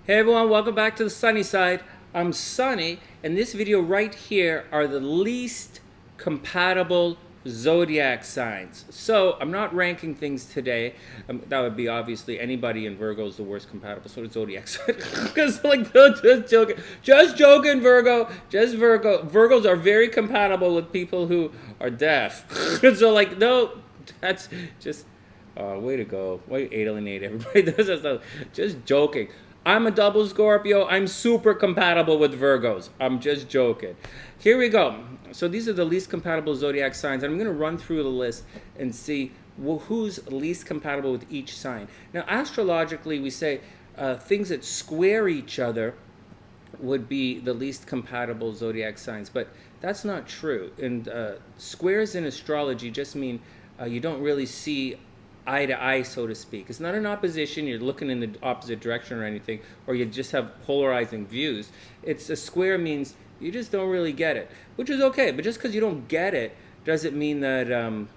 Hey everyone, welcome back to the sunny side. I'm Sunny, and this video right here are the least compatible zodiac signs. So I'm not ranking things today. That would be obviously anybody in Virgo is the worst compatible zodiac sign. Because like, just joking, Virgo, just Virgo. Virgos are very compatible with people who are deaf. So like, no, that's just way to go. Way to alienate everybody. Just joking. I'm a double Scorpio. I'm super compatible with Virgos. I'm just joking. Here we go. So these are the least compatible zodiac signs. I'm going to run through the list and see who's least compatible with each sign. Now, astrologically, we say things that square each other would be the least compatible zodiac signs, but that's not true. And squares in astrology just mean you don't really see eye to eye, so to speak. It's not an opposition, you're looking in the opposite direction or anything, or you just have polarizing views. It's a square means you just don't really get it, which is okay, but just because you don't get it doesn't mean that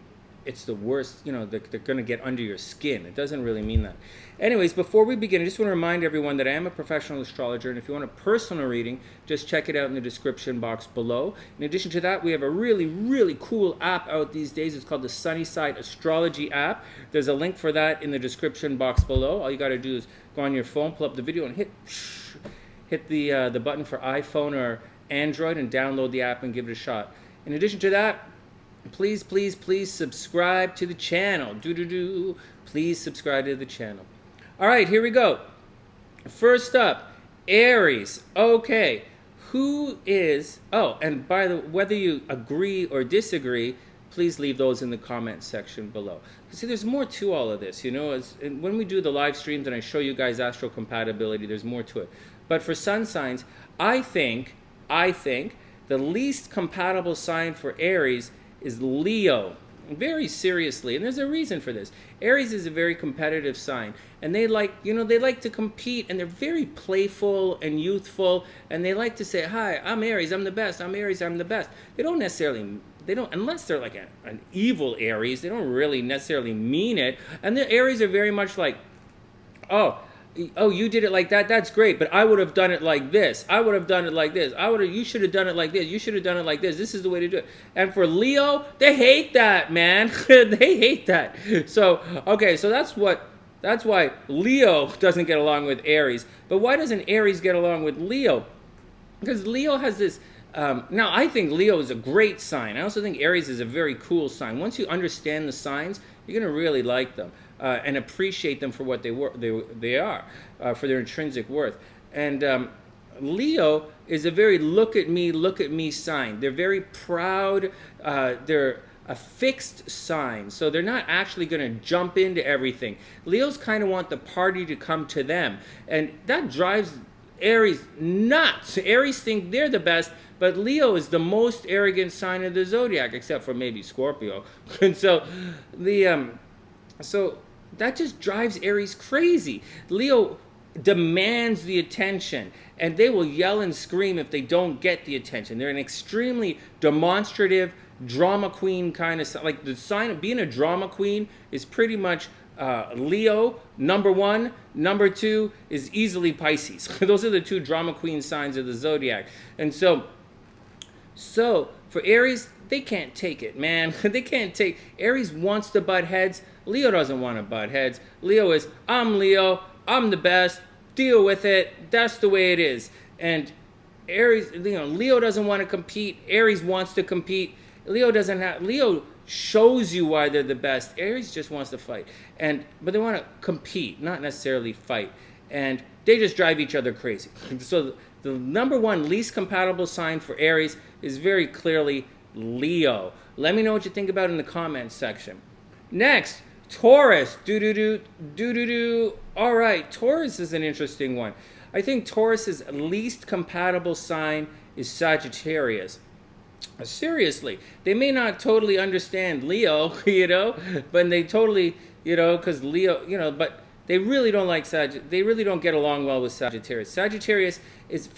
it's the worst, you know, they're going to get under your skin. It doesn't really mean that. Anyways, before we begin, I just want to remind everyone that I am a professional astrologer, and if you want a personal reading, just check it out in the description box below. In addition to that, we have a really, really cool app out these days. It's called the TheSunnySide Astrology app. There's a link for that in the description box below. All you got to do is go on your phone, pull up the video, and hit the button for iPhone or Android and download the app and give it a shot. In addition to that, please, please, please subscribe to the channel. Please subscribe to the channel. All right, here we go. First up, Aries. Okay, who is... Oh, and by the way, whether you agree or disagree, please leave those in the comment section below. See, there's more to all of this, you know. When we do the live streams and I show you guys astro compatibility, there's more to it. But for sun signs, I think the least compatible sign for Aries is Leo. Very seriously, and there's a reason for this. Aries is a very competitive sign, and they like to compete, and they're very playful and youthful, and they like to say, "Hi, I'm Aries, I'm the best. I'm Aries, I'm the best." They don't, unless they're like an evil Aries, they don't really necessarily mean it. And the Aries are very much like, "Oh, you did it like that. That's great, but I would have done it like this. I would have done it like this. You should have done it like this. You should have done it like this. This is the way to do it." And for Leo, they hate that, man. They hate that. So, okay, so that's why Leo doesn't get along with Aries. But why doesn't Aries get along with Leo? Because Leo has this... now, I think Leo is a great sign. I also think Aries is a very cool sign. Once you understand the signs, you're going to really like them. And appreciate them for what they are, for their intrinsic worth. And Leo is a very look at me sign. They're very proud. They're a fixed sign, so they're not actually going to jump into everything. Leos kind of want the party to come to them, and that drives Aries nuts. Aries think they're the best, but Leo is the most arrogant sign of the zodiac, except for maybe Scorpio. And so so that just drives Aries crazy. Leo demands the attention, and they will yell and scream if they don't get the attention. They're an extremely demonstrative drama queen kind of, like the sign of being a drama queen is pretty much Leo, number one. Number two is easily Pisces. Those are the two drama queen signs of the zodiac. And so for Aries, they can't take it, man. They can't take... Aries wants to butt heads. Leo doesn't want to butt heads. Leo is, I'm Leo. I'm the best. Deal with it. That's the way it is. And Aries, Leo doesn't want to compete. Aries wants to compete. Leo shows you why they're the best. Aries just wants to fight. But they want to compete, not necessarily fight. And they just drive each other crazy. So the number one least compatible sign for Aries is very clearly Leo. Let me know what you think about it in the comments section. Next, Taurus. All right, Taurus is an interesting one. I think Taurus's least compatible sign is Sagittarius. Seriously, they may not totally understand Leo, but they totally, because Leo, but they really don't like they really don't get along well with Sagittarius. Sagittarius is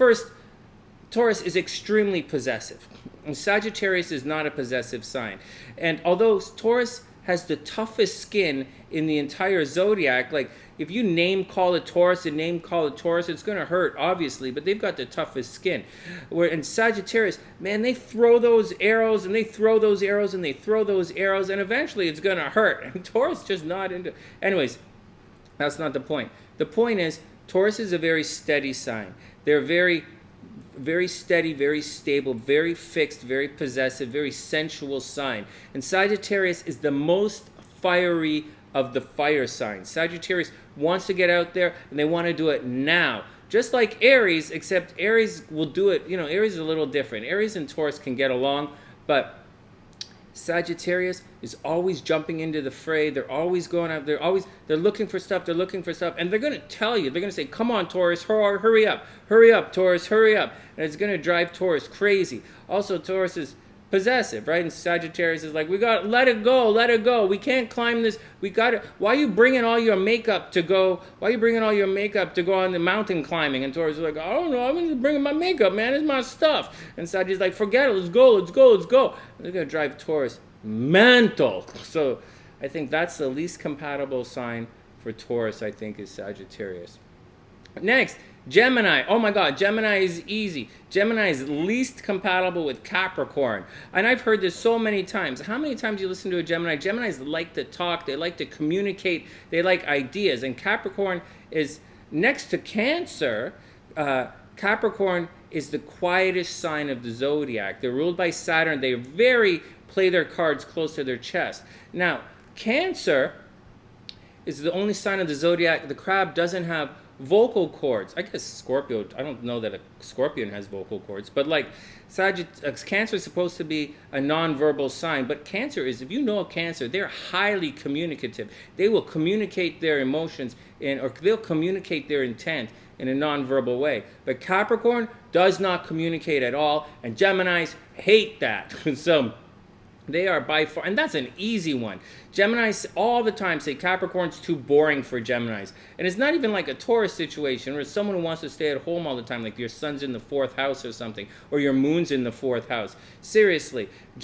Taurus is extremely possessive. And Sagittarius is not a possessive sign. And although Taurus has the toughest skin in the entire zodiac. Like, if you name call a Taurus and name call a Taurus, it's going to hurt, obviously, but they've got the toughest skin. Where in Sagittarius, man, they throw those arrows and they throw those arrows and they throw those arrows, and eventually it's going to hurt. And Taurus just not into. Anyways, that's not the point. The point is, Taurus is a very steady sign. They're very steady, very stable, very fixed, very possessive, very sensual sign. And Sagittarius is the most fiery of the fire signs. Sagittarius wants to get out there and they want to do it now. Just like Aries, except Aries will do it, Aries is a little different. Aries and Taurus can get along, but Sagittarius is always jumping into the fray. They're always going out. They're looking for stuff. And they're going to tell you. They're going to say, "Come on, Taurus, hurry up, Taurus, hurry up," and it's going to drive Taurus crazy. Also, Taurus is possessive, right? And Sagittarius is like, let it go. We can't climb this. Why are you bringing all your makeup to go? Why are you bringing all your makeup to go on the mountain climbing? And Taurus is like, I don't know. I'm just bringing my makeup, man. It's my stuff. And Sagittarius is like, forget it. Let's go. And they're going to drive Taurus mental. So I think that's the least compatible sign for Taurus, I think, is Sagittarius. Next, Gemini. Oh my God, Gemini is easy. Gemini is least compatible with Capricorn. And I've heard this so many times. How many times you listen to a Gemini? Geminis like to talk. They like to communicate. They like ideas. And Capricorn is next to Cancer. Capricorn is the quietest sign of the zodiac. They're ruled by Saturn. They play their cards close to their chest. Now, Cancer is the only sign of the zodiac. The crab doesn't have vocal cords. I guess Scorpio, I don't know that a scorpion has vocal cords, but like Cancer is supposed to be a non-verbal sign, but Cancer is, if you know a Cancer, they're highly communicative. They will communicate their emotions or they'll communicate their intent in a non-verbal way. But Capricorn does not communicate at all, and Geminis hate that. So they are by far, and that's an easy one. Geminis all the time say Capricorn's too boring for Geminis. And it's not even like a Taurus situation where someone who wants to stay at home all the time, like your sun's in the 4th house or something, or your moon's in the 4th house. Seriously, for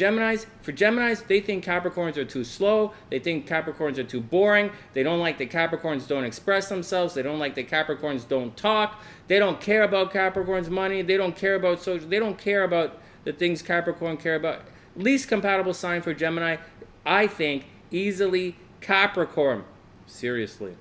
Geminis, they think Capricorns are too slow. They think Capricorns are too boring. They don't like that Capricorns don't express themselves. They don't like that Capricorns don't talk. They don't care about Capricorn's money. They don't care about social. They don't care about the things Capricorn care about. Least compatible sign for Gemini, I think, easily Capricorn. Seriously.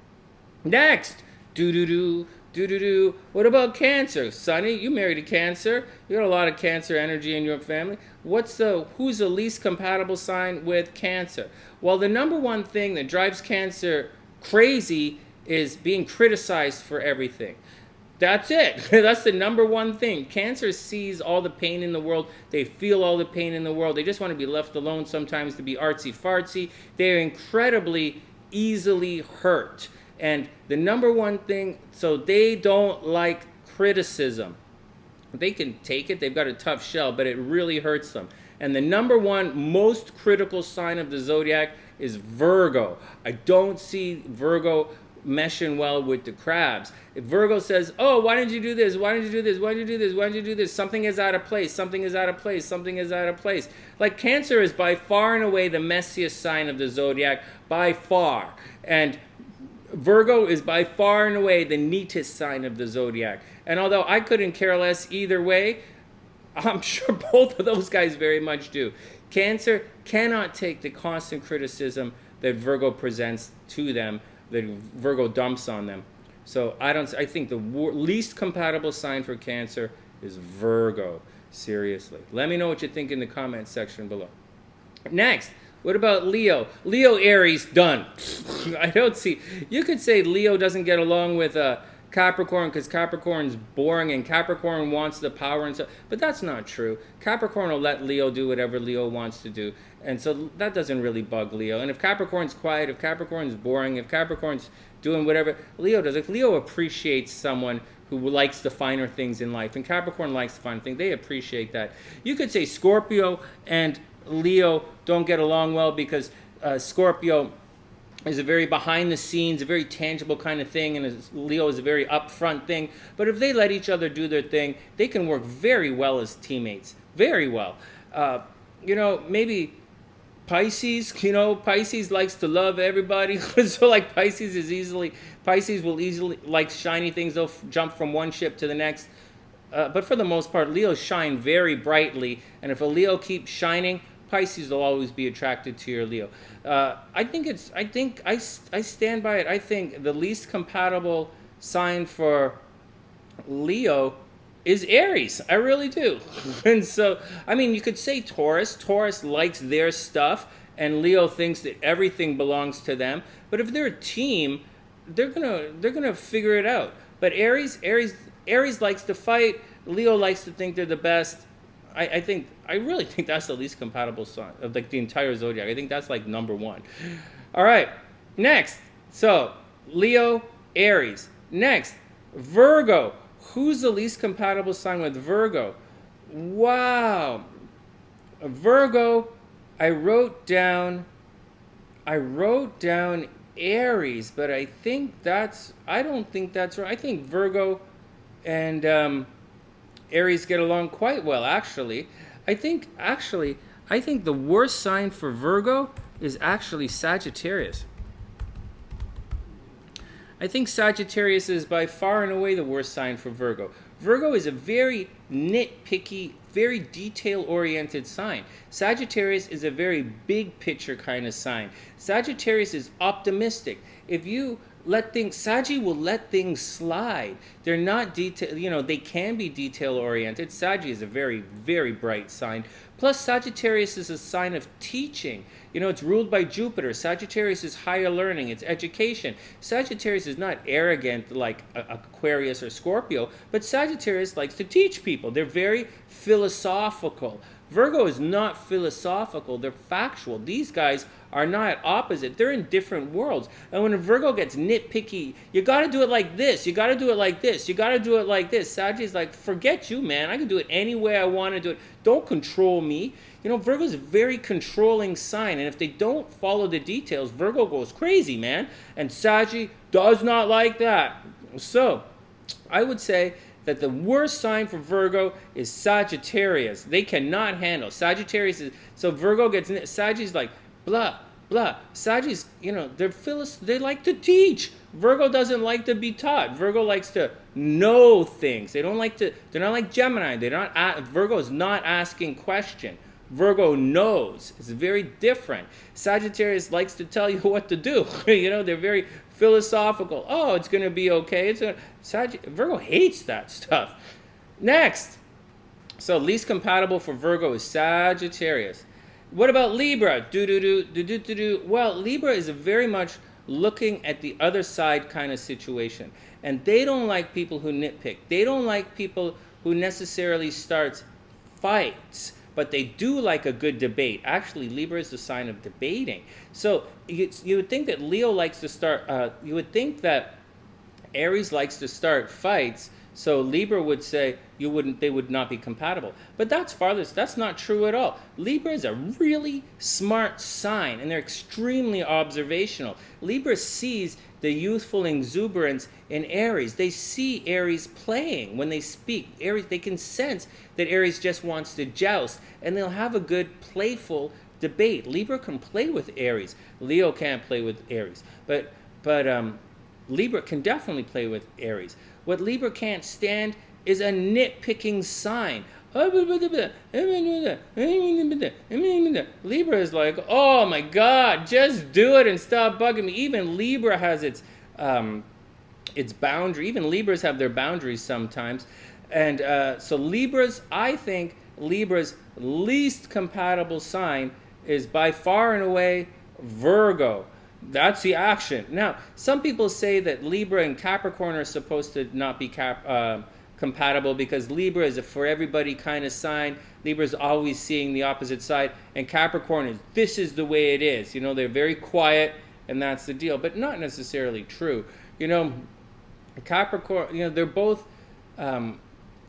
Next, what about Cancer? Sunny, you married a Cancer. You got a lot of Cancer energy in your family. Who's the least compatible sign with Cancer? Well, the number one thing that drives Cancer crazy is being criticized for everything. That's it. That's the number one thing. Cancer sees all the pain in the world. They feel all the pain in the world. They just want to be left alone sometimes to be artsy-fartsy. They're incredibly easily hurt. And the number one thing, so they don't like criticism. They can take it. They've got a tough shell, but it really hurts them. And the number one most critical sign of the zodiac is Virgo. I don't see Virgo meshing well with the crabs. If Virgo says, "Oh, why didn't you do this? Why didn't you do this? Why did you do this? Why did you do this?" Something is out of place. Something is out of place. Something is out of place. Like Cancer is by far and away the messiest sign of the zodiac, by far. And Virgo is by far and away the neatest sign of the zodiac. And although I couldn't care less either way, I'm sure both of those guys very much do. Cancer cannot take the constant criticism that Virgo presents to them, that Virgo dumps on them. So I think the least compatible sign for Cancer is Virgo. Seriously. Let me know what you think in the comment section below. Next, what about Leo? Leo, Aries, done. I don't see. You could say Leo doesn't get along with Capricorn because Capricorn's boring and Capricorn wants the power and stuff. But that's not true. Capricorn will let Leo do whatever Leo wants to do. And so that doesn't really bug Leo. And if Capricorn's quiet, if Capricorn's boring, if Capricorn's doing whatever, Leo does. If Leo appreciates someone who likes the finer things in life, and Capricorn likes the finer things, they appreciate that. You could say Scorpio and Leo don't get along well because Scorpio is a very behind the scenes, a very tangible kind of thing, and Leo is a very upfront thing. But if they let each other do their thing, they can work very well as teammates. Very well. Maybe Pisces, you know, Pisces likes to love everybody. So like Pisces will easily like shiny things. They'll jump from one ship to the next. But for the most part, Leos shine very brightly. And if a Leo keeps shining, Pisces will always be attracted to your Leo. I stand by it. I think the least compatible sign for Leo is Aries. I really do. And so, I mean, you could say Taurus. Taurus likes their stuff, and Leo thinks that everything belongs to them. But if they're a team, they're gonna figure it out. But Aries likes to fight. Leo likes to think they're the best. I really think that's the least compatible sign of like the entire zodiac. I think that's like number one. All right, next. So Leo, Aries. Next, Virgo. Who's the least compatible sign with Virgo? Wow. Virgo, I wrote down Aries, but I don't think that's right. I think Virgo and Aries get along quite well, actually. I think the worst sign for Virgo is actually Sagittarius. I think Sagittarius is by far and away the worst sign for Virgo. Virgo is a very nitpicky, very detail-oriented sign. Sagittarius is a very big picture kind of sign. Sagittarius is optimistic. If you let things, Saggy will let things slide. They're not detail, you know, they can be detail-oriented. Saggy is a very, very bright sign. Plus, Sagittarius is a sign of teaching. You know, it's ruled by Jupiter. Sagittarius is higher learning. It's education. Sagittarius is not arrogant like Aquarius or Scorpio, but Sagittarius likes to teach people. They're very philosophical. Virgo is not philosophical. They're factual. These guys are not opposite. They're in different worlds. And when a Virgo gets nitpicky, you got to do it like this. You got to do it like this. You got to do it like this. Sagittarius is like, forget you, man. I can do it any way I want to do it. Don't control me. You know, Virgo's a very controlling sign. And if they don't follow the details, Virgo goes crazy, man. And Saggy does not like that. So I would say that the worst sign for Virgo is Sagittarius. They cannot handle. Sagittarius is, so Virgo gets, Sagittarius like, blah, blah. Sagittarius, you know, they like to teach. Virgo doesn't like to be taught. Virgo likes to know things. They're not like Gemini. Virgo is not asking question. Virgo knows. It's very different. Sagittarius likes to tell you what to do. You know, they're very philosophical. Oh, it's going to be okay. Virgo hates that stuff. Next. So least compatible for Virgo is Sagittarius. What about Libra? Well, Libra is a very much looking at the other side kind of situation. And they don't like people who nitpick. They don't like people who necessarily start fights. But they do like a good debate. Actually, Libra is the sign of debating. So you would think that Leo likes to start, you would think that Aries likes to start fights. So Libra would say they would not be compatible. But that's farthest. That's not true at all. Libra is a really smart sign, and they're extremely observational. Libra sees the youthful exuberance in Aries. They see Aries playing when they speak. Aries, they can sense that Aries just wants to joust, and they'll have a good, playful debate. Libra can play with Aries. Leo can't play with Aries. But Libra can definitely play with Aries. What Libra can't stand is a nitpicking sign. Libra is like, oh my God, just do it and stop bugging me. Even Libra has its boundary. Even Libras have their boundaries sometimes. And so I think Libra's least compatible sign is by far and away Virgo. That's the action. Now, some people say that Libra and Capricorn are supposed to not be compatible because Libra is a for everybody kind of sign. Libra is always seeing the opposite side, and Capricorn is, this is the way it is. You know, they're very quiet, and that's the deal, but not necessarily true. You know, Capricorn, you know, they're both,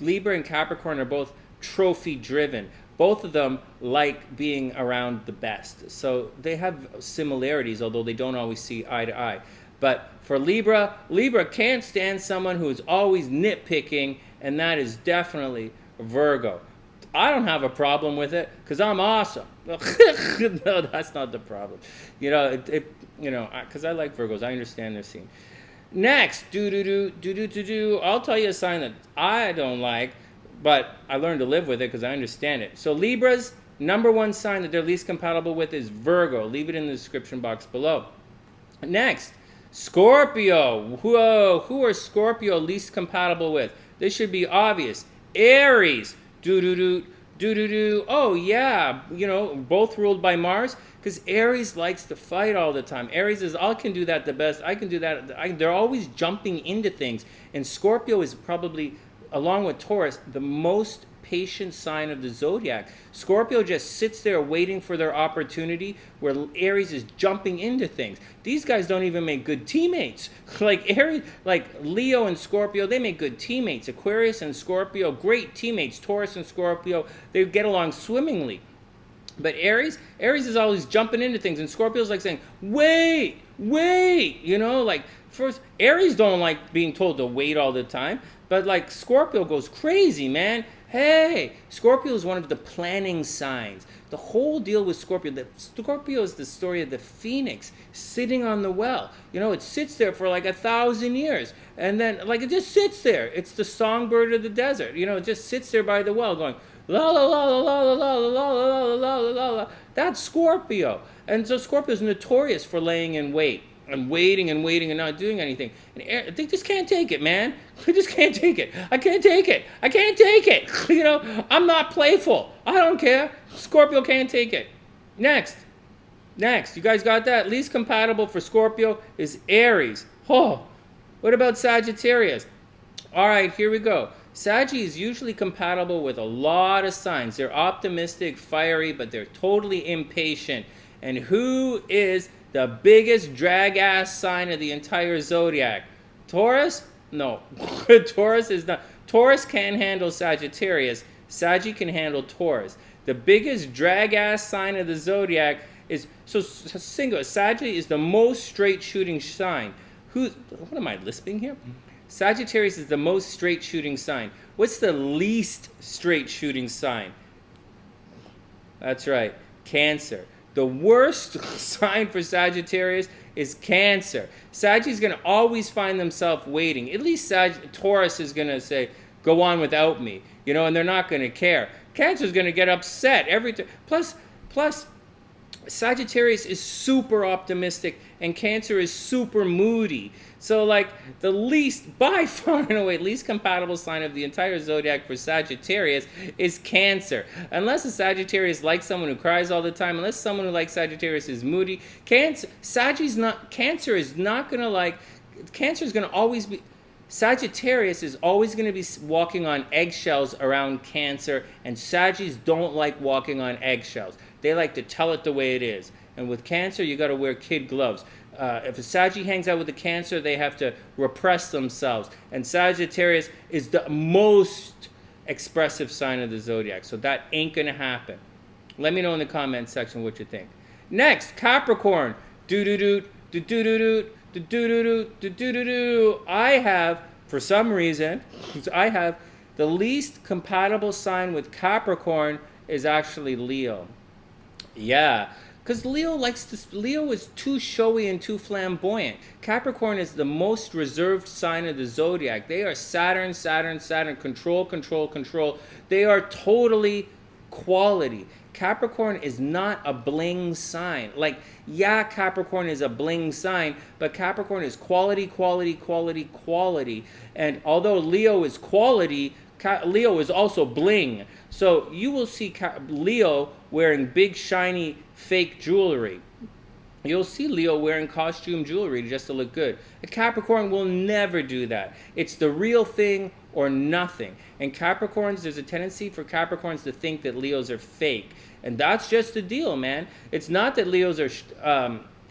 Libra and Capricorn are both trophy driven. Both of them like being around the best. So they have similarities, although they don't always see eye to eye. But for Libra can't stand someone who is always nitpicking, and that is definitely Virgo. I don't have a problem with it because I'm awesome. No, that's not the problem. Because I like Virgos. I understand their scene. Next, I'll tell you a sign that I don't like, but I learned to live with it because I understand it. So Libra's number one sign that they're least compatible with is Virgo. Leave it in the description box below. Next, Scorpio. Whoa, who are Scorpio least compatible with? This should be obvious. Aries. Oh yeah, both ruled by Mars. Because Aries likes to fight all the time. Aries is, I can do that the best. I can do that. They're always jumping into things. And Scorpio is probably, along with Taurus, the most patient sign of the zodiac. Scorpio just sits there waiting for their opportunity, where Aries is jumping into things. These guys don't even make good teammates. Like Leo and Scorpio, they make good teammates. Aquarius and Scorpio, great teammates. Taurus and Scorpio, they get along swimmingly. But Aries is always jumping into things, and Scorpio's like saying, wait, first, Aries don't like being told to wait all the time, but Scorpio goes crazy, man. Hey, Scorpio is one of the planning signs. The whole deal with Scorpio is the story of the phoenix sitting on the well. It sits there for 1,000 years, and then it just sits there. It's the songbird of the desert. It just sits there by the well going, la la la la la la la la la la la la. That's Scorpio. And so Scorpio's notorious for laying in wait and waiting and not doing anything. And they just can't take it, man. I just can't take it. I can't take it. I'm not playful. I don't care. Scorpio can't take it. Next. You guys got that? Least compatible for Scorpio is Aries. Oh, what about Sagittarius? All right, here we go. Saggy is usually compatible with a lot of signs. They're optimistic, fiery, but they're totally impatient. And who is the biggest drag-ass sign of the entire zodiac? Taurus? No. Taurus is not. Taurus can't handle Sagittarius. Saggy can handle Taurus. The biggest drag-ass sign of the zodiac is... Saggy is the most straight-shooting sign. What am I lisping here? Sagittarius is the most straight shooting sign. What's the least straight shooting sign? That's right, Cancer. The worst sign for Sagittarius is Cancer. Sagittarius is going to always find themselves waiting. At least Taurus is going to say, go on without me, and they're not going to care. Cancer is going to get upset every time. Plus, Sagittarius is super optimistic and Cancer is super moody. So the least, by far and away, least compatible sign of the entire zodiac for Sagittarius is Cancer. Unless a Sagittarius likes someone who cries all the time, unless someone who likes Sagittarius is moody, Cancer is not going to Cancer is going to always be, Sagittarius is always going to be walking on eggshells around Cancer, and Sagittarius don't like walking on eggshells. They like to tell it the way it is. And with Cancer, you got to wear kid gloves. If a Saggy hangs out with a Cancer, they have to repress themselves. And Sagittarius is the most expressive sign of the zodiac. So that ain't going to happen. Let me know in the comment section what you think. Next, Capricorn. I have, for some reason, the least compatible sign with Capricorn is actually Leo. Yeah. Because Leo is too showy and too flamboyant. Capricorn is the most reserved sign of the zodiac. They are Saturn, control. They are totally quality. Capricorn is not a bling sign. Capricorn is a bling sign, but Capricorn is quality. And although Leo is quality, Leo is also bling. So you will see Leo wearing big, shiny, fake jewelry. You'll see Leo wearing costume jewelry just to look good. A Capricorn will never do that. It's the real thing or nothing. And Capricorns, there's a tendency for Capricorns to think that Leos are fake. And that's just the deal, man. It's not that Leos are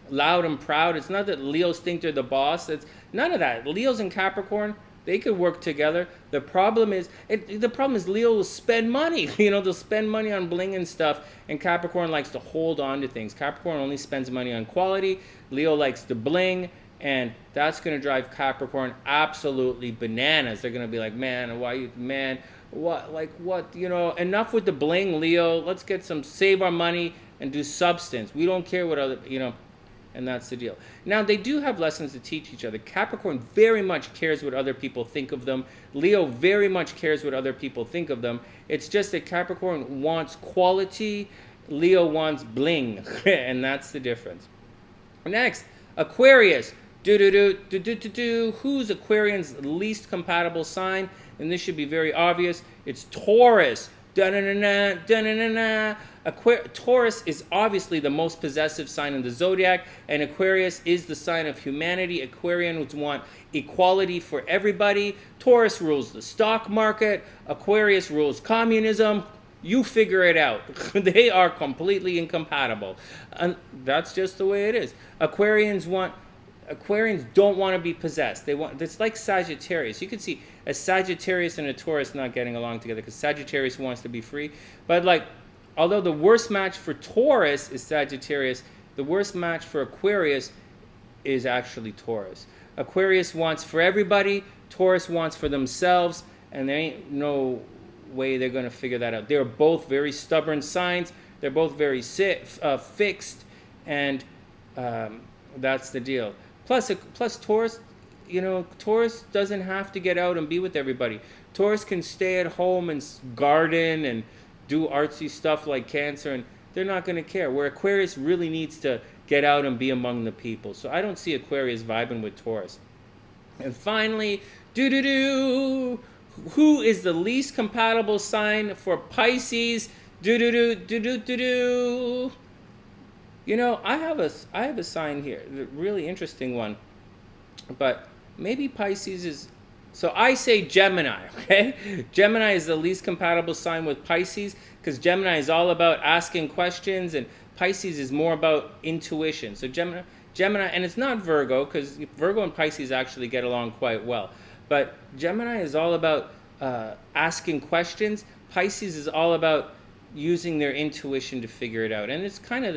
loud and proud. It's not that Leos think they're the boss. It's none of that. Leos and Capricorn, they could work together. The problem is Leo will spend money. They'll spend money on bling and stuff, and Capricorn likes to hold on to things. Capricorn only spends money on quality. Leo likes to bling, and that's going to drive Capricorn absolutely bananas. They're going to be like, man, what, enough with the bling, Leo. Let's save our money and do substance. We don't care what other, and that's the deal. Now, they do have lessons to teach each other. Capricorn very much cares what other people think of them. Leo very much cares what other people think of them. It's just that Capricorn wants quality, Leo wants bling, and that's the difference. Next, Aquarius. Who's Aquarian's least compatible sign? And this should be very obvious. It's Taurus. Taurus is obviously the most possessive sign in the zodiac, and Aquarius is the sign of humanity. Aquarians want equality for everybody. Taurus rules the stock market. Aquarius rules communism. You figure it out. They are completely incompatible. And that's just the way it is. Aquarians don't want to be possessed. It's like Sagittarius. You can see a Sagittarius and a Taurus not getting along together because Sagittarius wants to be free. But although the worst match for Taurus is Sagittarius, the worst match for Aquarius is actually Taurus. Aquarius wants for everybody, Taurus wants for themselves, and there ain't no way they're going to figure that out. They're both very stubborn signs. They're both very fixed, and that's the deal. Plus Taurus, Taurus doesn't have to get out and be with everybody. Taurus can stay at home and garden and do artsy stuff like Cancer, and they're not going to care. Where Aquarius really needs to get out and be among the people. So I don't see Aquarius vibing with Taurus. And finally, who is the least compatible sign for Pisces? I have a sign here, a really interesting one. But maybe Pisces is... So I say Gemini, okay? Gemini is the least compatible sign with Pisces because Gemini is all about asking questions and Pisces is more about intuition. So Gemini, and it's not Virgo because Virgo and Pisces actually get along quite well. But Gemini is all about asking questions. Pisces is all about using their intuition to figure it out. And it's kind of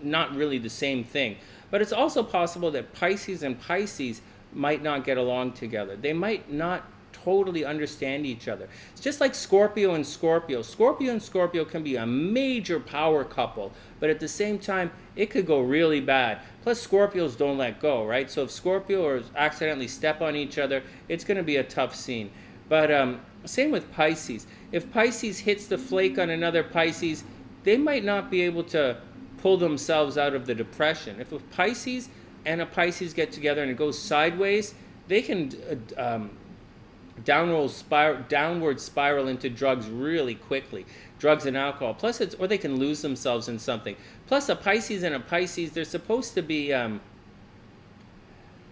not really the same thing. But it's also possible that Pisces and Pisces might not get along together. They might not totally understand each other. It's just like Scorpio and Scorpio. Scorpio and Scorpio can be a major power couple, but at the same time, it could go really bad. Plus, Scorpios don't let go, right? So if Scorpio or accidentally step on each other, it's going to be a tough scene. But same with Pisces. If Pisces hits the flake on another Pisces, they might not be able to pull themselves out of the depression. If a Pisces and a Pisces get together and it goes sideways, they can downward spiral into drugs really quickly. Drugs and alcohol. Plus, or they can lose themselves in something. Plus, a Pisces and a Pisces, they're supposed to be...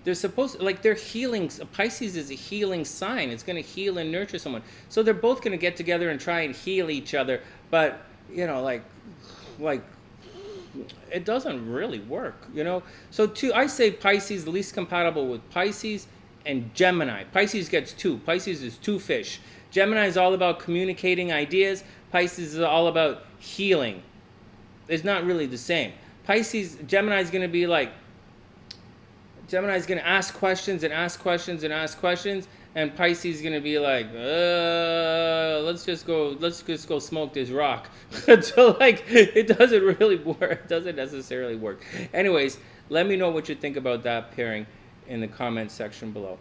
they're healing. A Pisces is a healing sign. It's going to heal and nurture someone. So they're both going to get together and try and heal each other. But, it doesn't really work, So I say Pisces, the least compatible with Pisces and Gemini. Pisces gets 2. Pisces is 2 fish. Gemini is all about communicating ideas. Pisces is all about healing. It's not really the same. Gemini is going to be Gemini is going to ask questions and ask questions and ask questions, and Pisces is going to be let's just go smoke this rock. So it doesn't really work. It doesn't necessarily work. Anyways, let me know what you think about that pairing in the comment section below.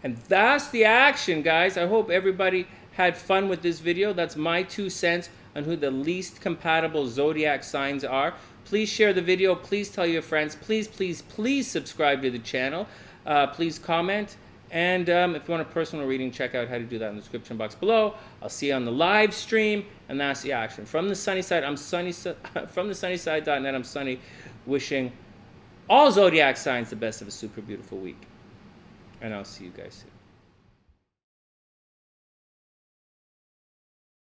And that's the action, guys. I hope everybody had fun with this video. That's my 2 cents on who the least compatible zodiac signs are. Please share the video. Please tell your friends. Please, please, please subscribe to the channel. Please comment. And if you want a personal reading, check out how to do that in the description box below. I'll see you on the live stream. And that's the action. From the sunny side, I'm Sunny. From TheSunnySide.net, I'm Sunny. Wishing all zodiac signs the best of a super beautiful week. And I'll see you guys soon.